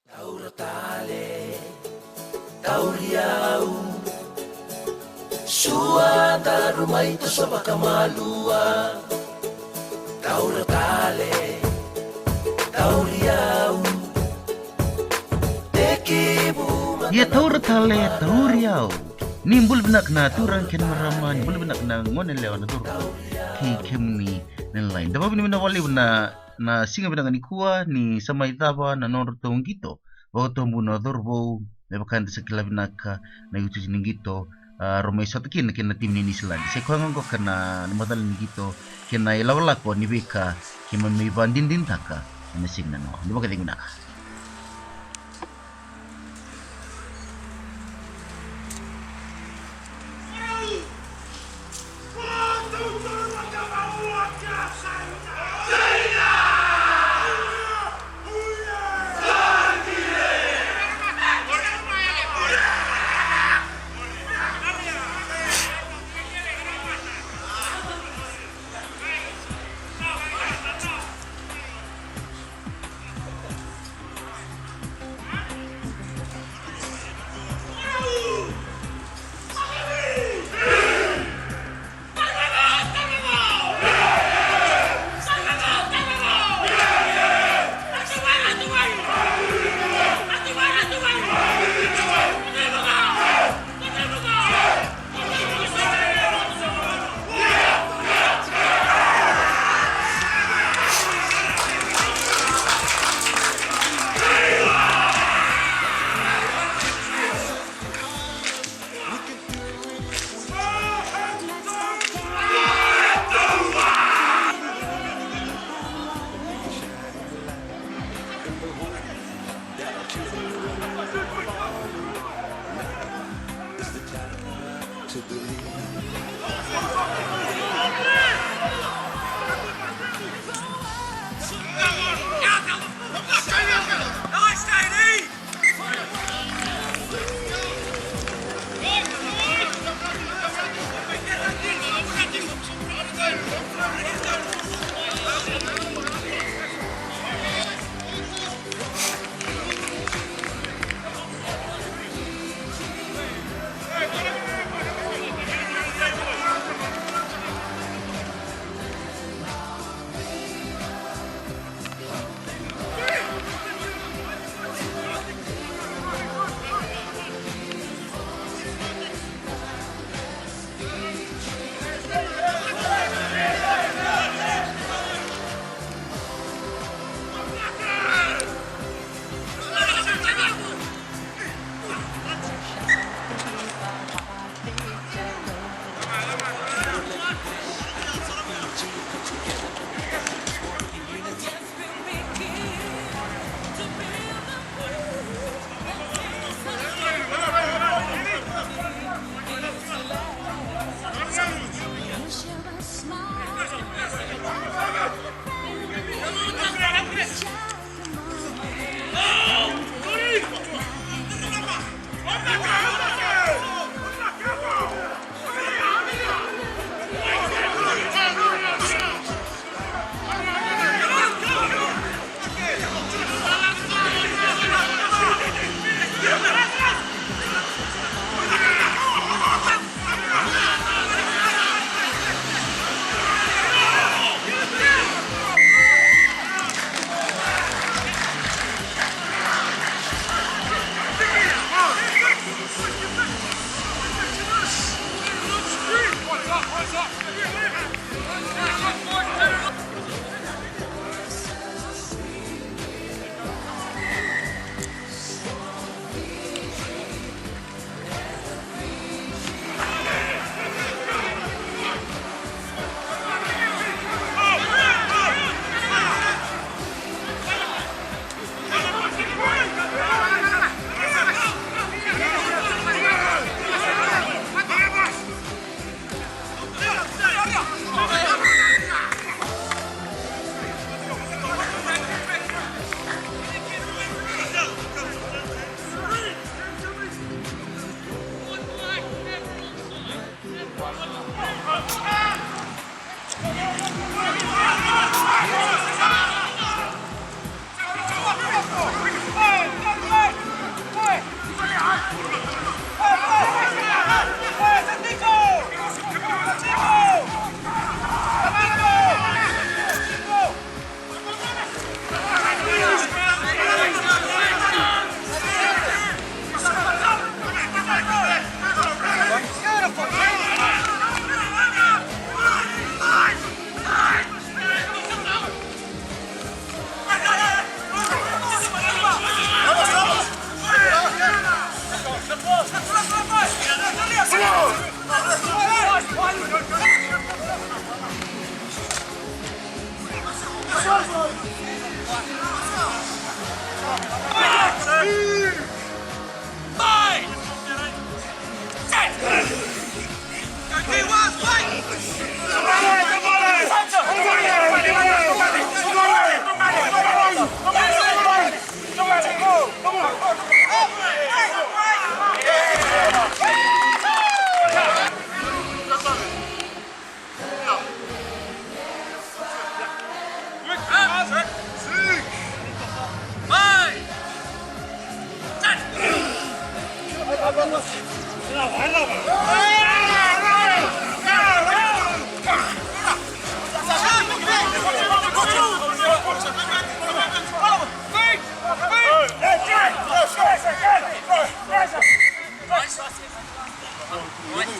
Tauratale, tauriau, sua darumai to sa bakamalua. Tauratale, tauriau, tekibu. Ya tauratale, tauriau. Nimbul benak na turang ken marama, nimbul benak na ngon lewa na tur. Ki kemni lain. Dapat bina wali na singa bina ni kuah ni sama itaba na nor tong gito. Bawa tong buna dorbo me bakan sekila bina ka na yutu sini gito. Romai satu kin tim ni selan. Sekurang ko kena matal ni gito kena ilawala ko ni beka kima mi bandin din taka na sing na no. Di ba kading na?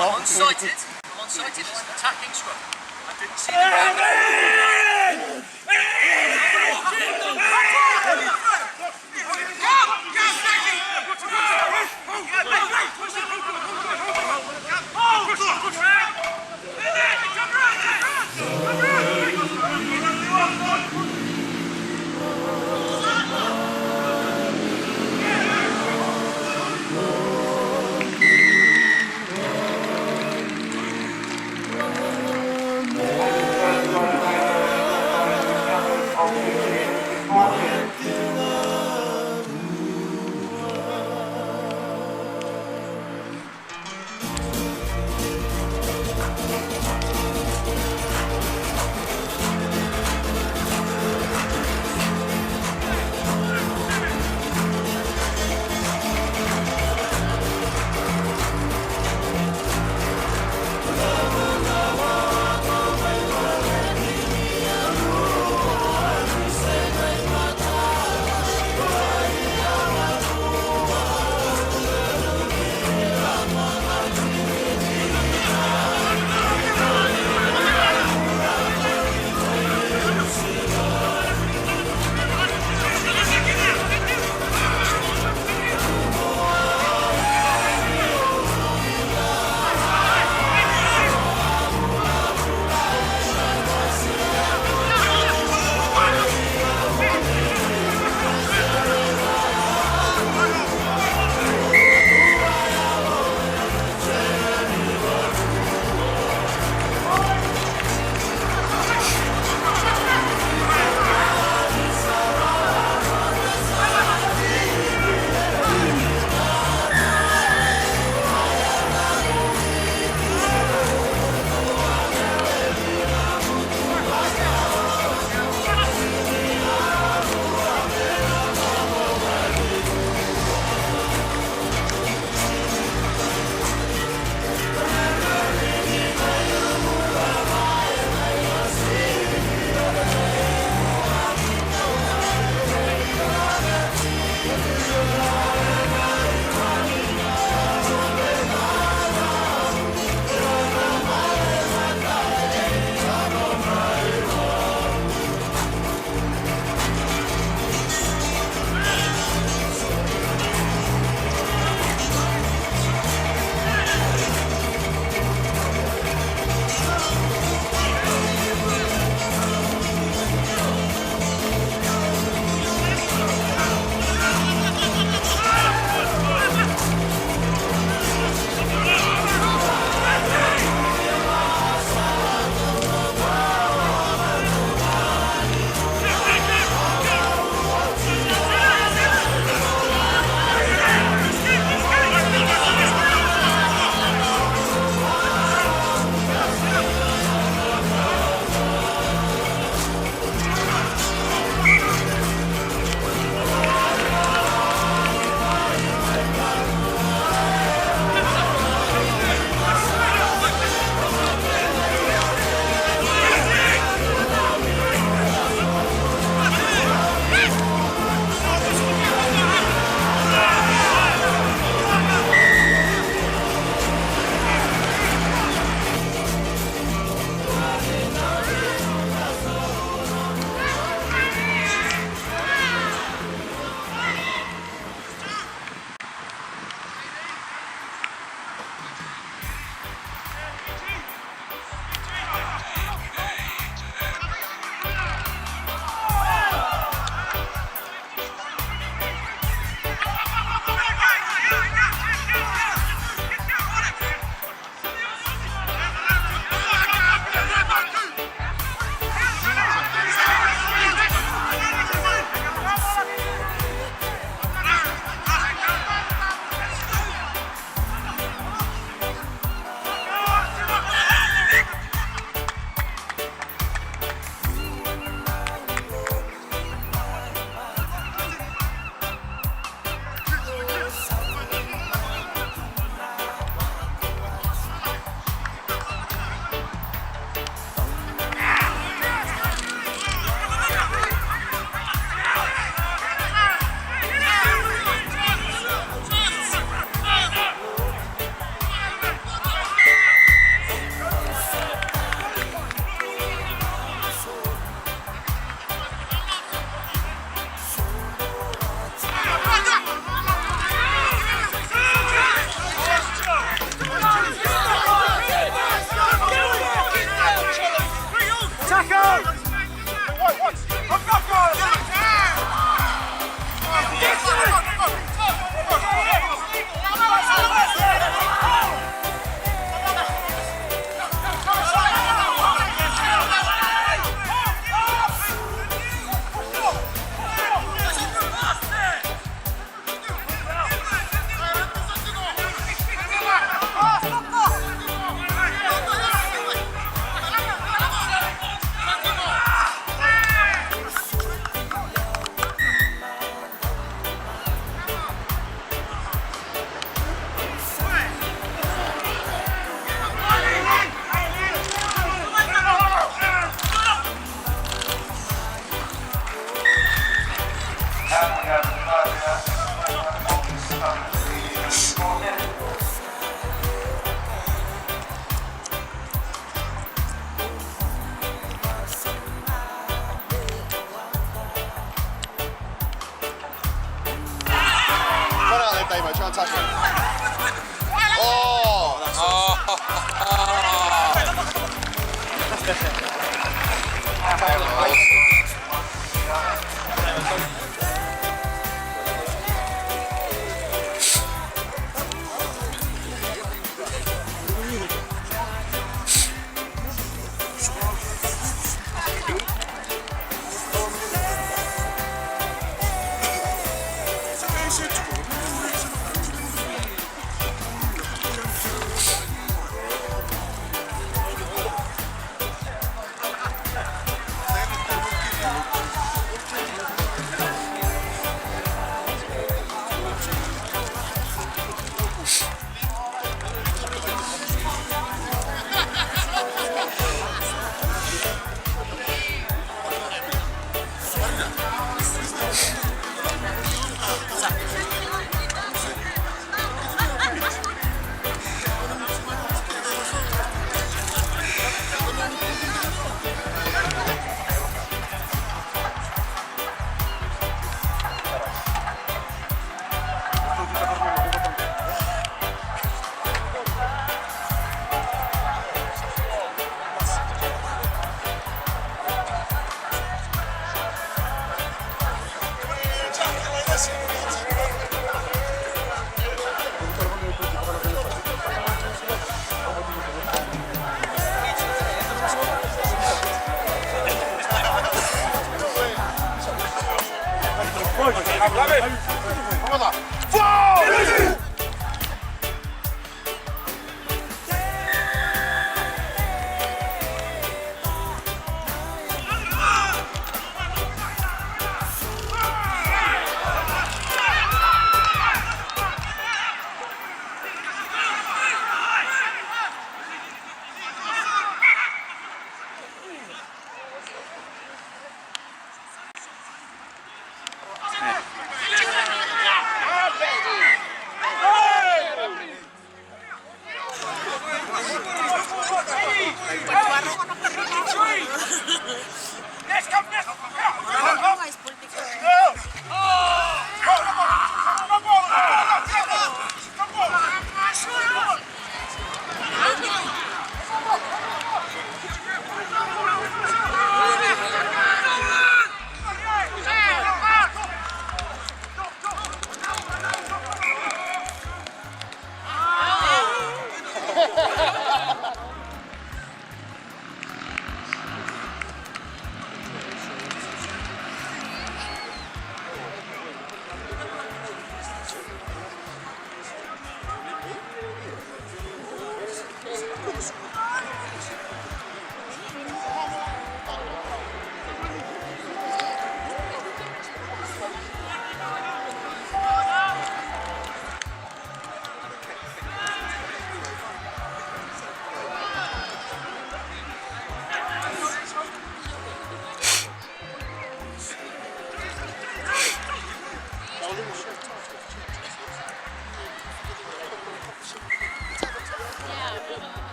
I'm unsighted. It's an attacking scrum. I didn't see the Thank you.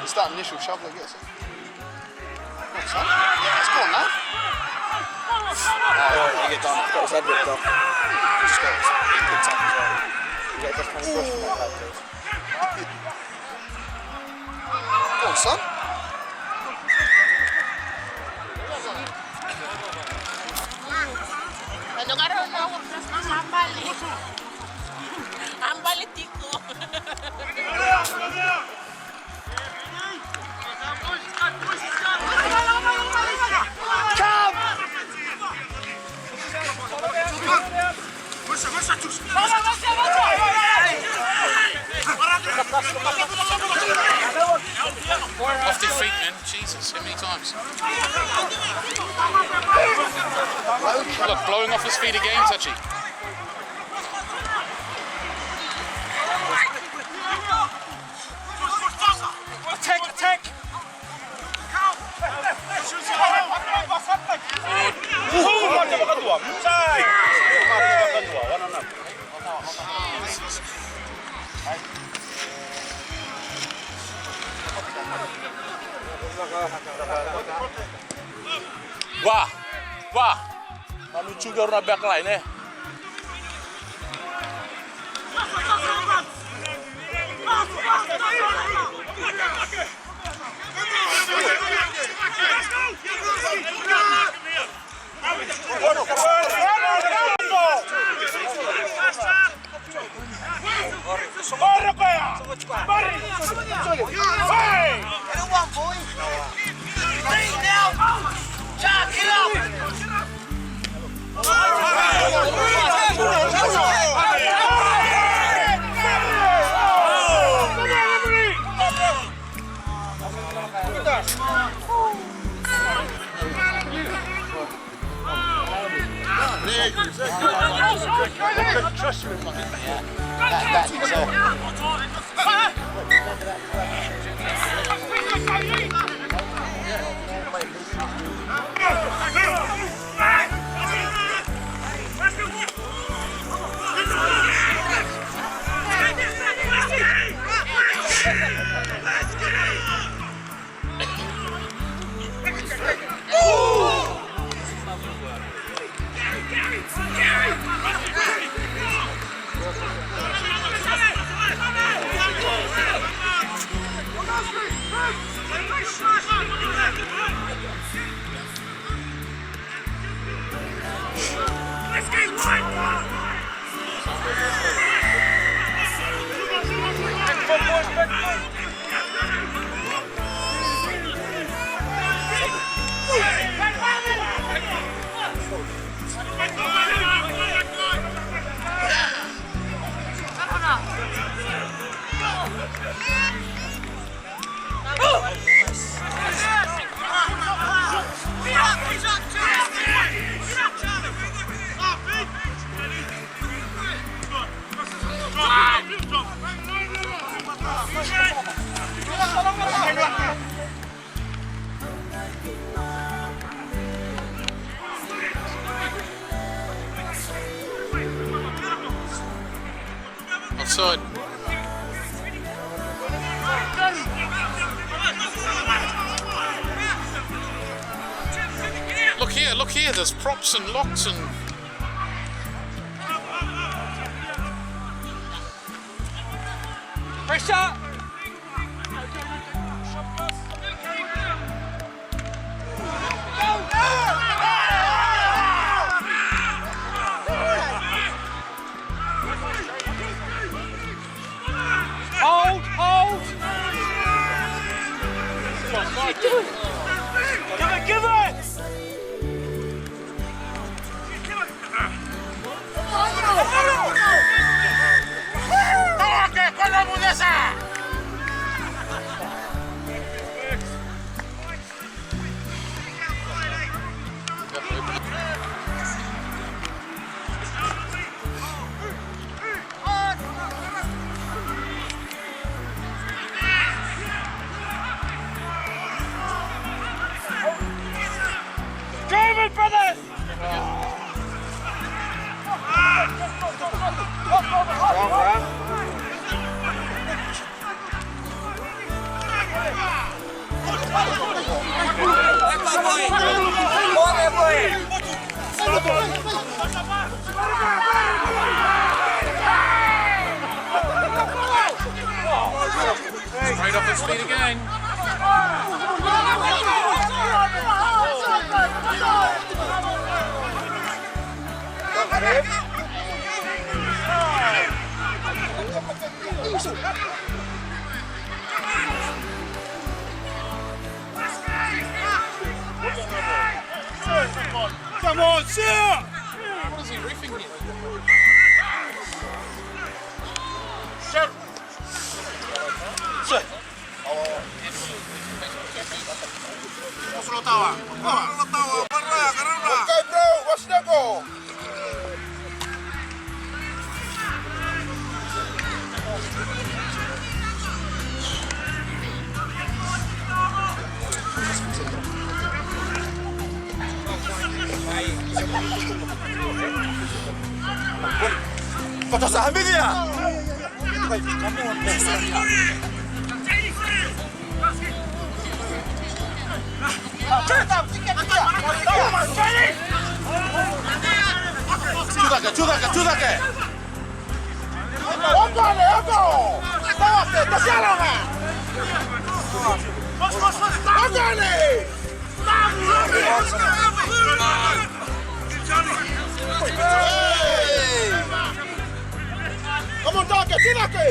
It's that initial shove that gets it. Yeah, it's gone now. You get done. Got his head ripped off. Just got his big time as well. You get a different kind of brush from that, please. Go on, son. Ano ka ron ako hambali. Hambali tiko. Off their feet, man. Jesus, how many times? Look, blowing off his feet again, Touchy. Attack! Wah, lucu juga back line eh. Offside. Look here, there's props and locks and... Pressure! Hold! Give it! David brothers! Straight off his feet again. Come on, see ya! What is he riffing here? Okay, bro, watch that goal. Kau tak ambil dia. Chuta ke. Ogo. Tawa ke, sialan ah. Ogo ni. Come on, Dake, Tinake!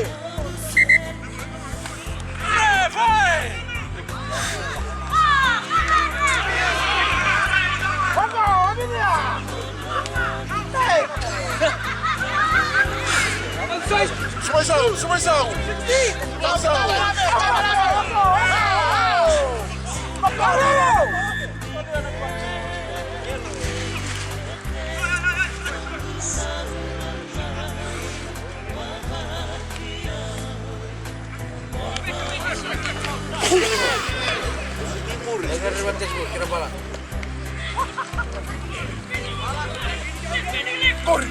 Sumaisão! Corre!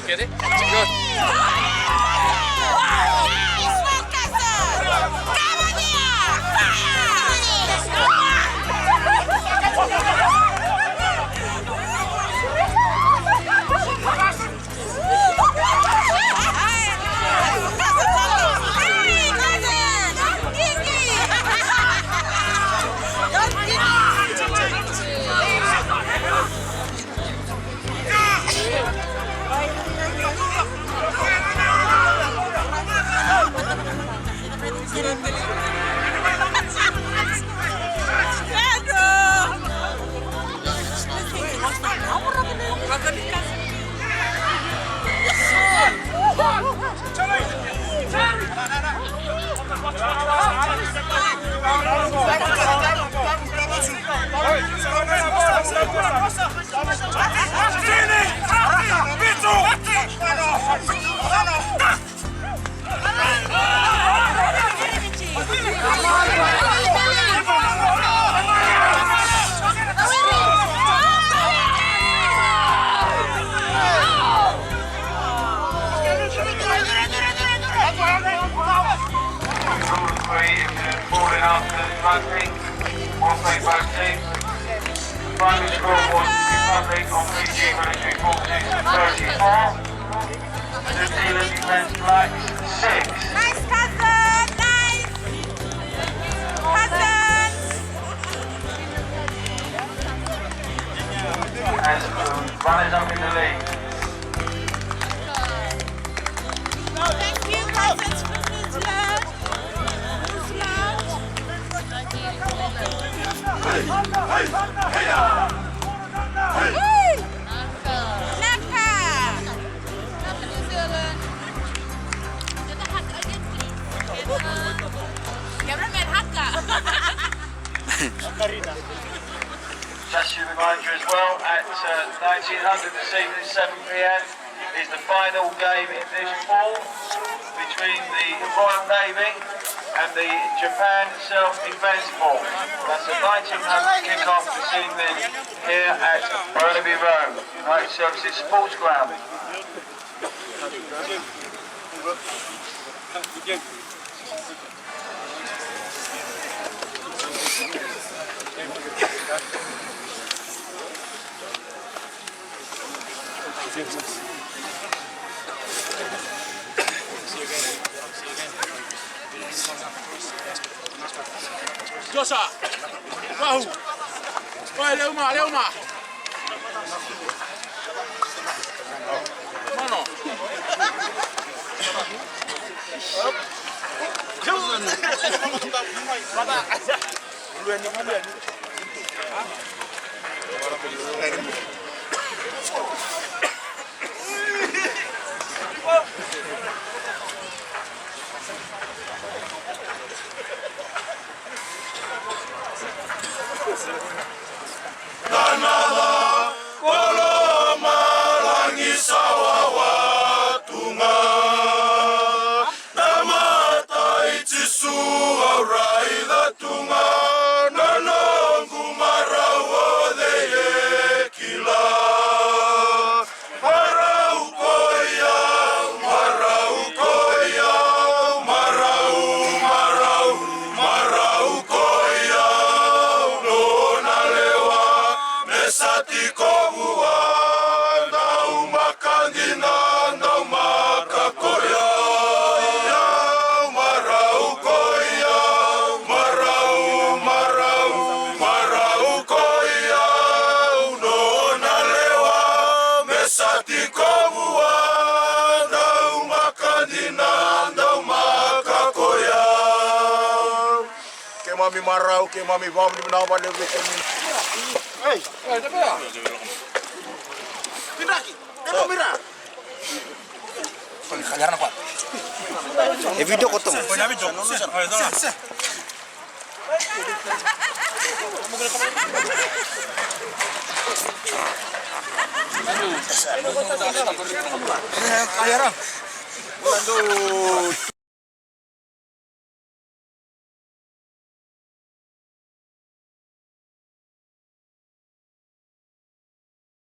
Get it? Good. Primary score was Republic on 3G, 34, 34. New Zealand defence flag 6. Nice cousin! Nice! Cousins! As runners up in the league. Thank you, cousins, for this love. Naka! Cameraman Hakka! Just to remind you as well, at 1900 this evening, 7 p.m, is the final game in this pool between the Royal Navy and the Japan Self-Defense Pool. That's a 1900 kick-off this evening here at Burnaby Road, United Services Sports Ground. Josa! Wow! Oi, Leuma! Mano! Mami marau, ke mami bom di mana pada begitu. Hey, ada apa? Pindah ki, kamera. Kajaran apa? Video potong. Kajaran.